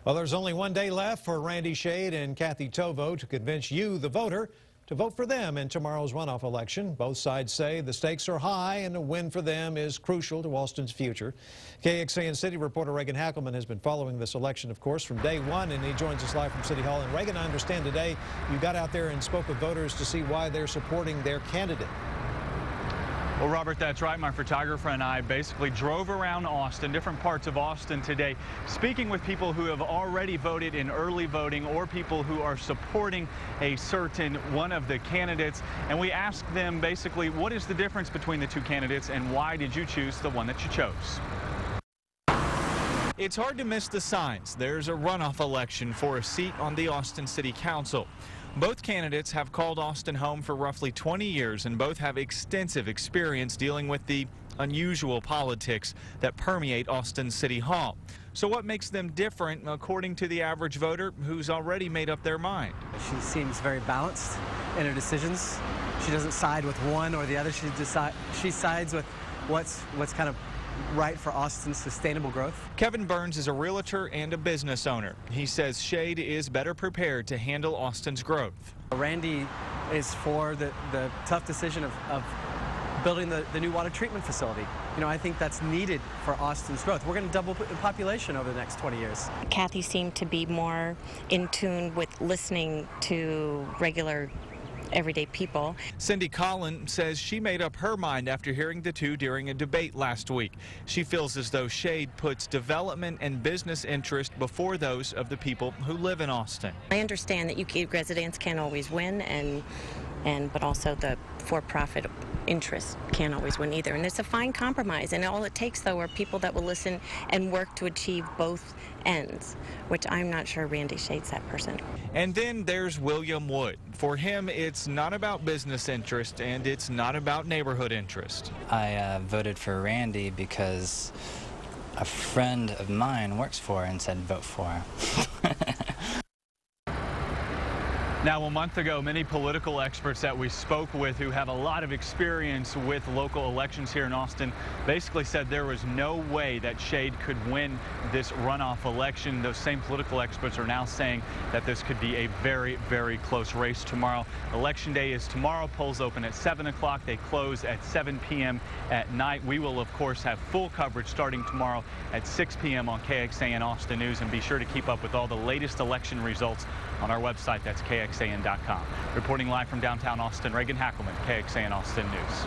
Well, there's only one day left for Randy Shade and Kathy Tovo to convince you, the voter, to vote for them in tomorrow's runoff election. Both sides say the stakes are high and a win for them is crucial to Austin's future. KXAN City reporter Reagan Hackleman has been following this election, of course, from day one, and he joins us live from City Hall. And Reagan, I understand today you got out there and spoke with voters to see why they're supporting their candidate. Well, Robert, that's right. My photographer and I basically drove around Austin, different parts of Austin today, speaking with people who have already voted in early voting or people who are supporting a certain one of the candidates. And we asked them basically, what is the difference between the two candidates and why did you choose the one that you chose? It's hard to miss the signs. There's a runoff election for a seat on the Austin City Council. Both candidates have called Austin home for roughly 20 years, and both have extensive experience dealing with the unusual politics that permeate Austin City Hall. So what makes them different, according to the average voter who's already made up their mind? She seems very balanced in her decisions. She doesn't side with one or the other. She sides with what's kind of right for Austin's sustainable growth. Kevin Burns is a realtor and a business owner. He says Shade is better prepared to handle Austin's growth. Randy is for the tough decision of building the new water treatment facility. You know, I think that's needed for Austin's growth. We're going to double the population over the next 20 years. Kathy seemed to be more in tune with listening to regular everyday people. Cindy Collin says she made up her mind after hearing the two during a debate last week. She feels as though Shade puts development and business interest before those of the people who live in Austin. I understand that UK residents can't always win, but also the for-profit interests can't always win either. And it's a fine compromise, and all it takes, though, are people that will listen and work to achieve both ends, which I'm not sure Randy Shade's that person. And then there's William Wood. For him, it's not about business interest, and it's not about neighborhood interest. I voted for Randy because a friend of mine works for her and said vote for her. Now, a month ago, many political experts that we spoke with who have a lot of experience with local elections here in Austin basically said there was no way that Shade could win this runoff election. Those same political experts are now saying that this could be a very, very close race tomorrow. Election day is tomorrow. Polls open at 7 o'clock. They close at 7 p.m. at night. We will, of course, have full coverage starting tomorrow at 6 p.m. on KXAN Austin News. And be sure to keep up with all the latest election results on our website. That's KXAN.com. Reporting live from downtown Austin, Reagan Hackleman, KXAN Austin News.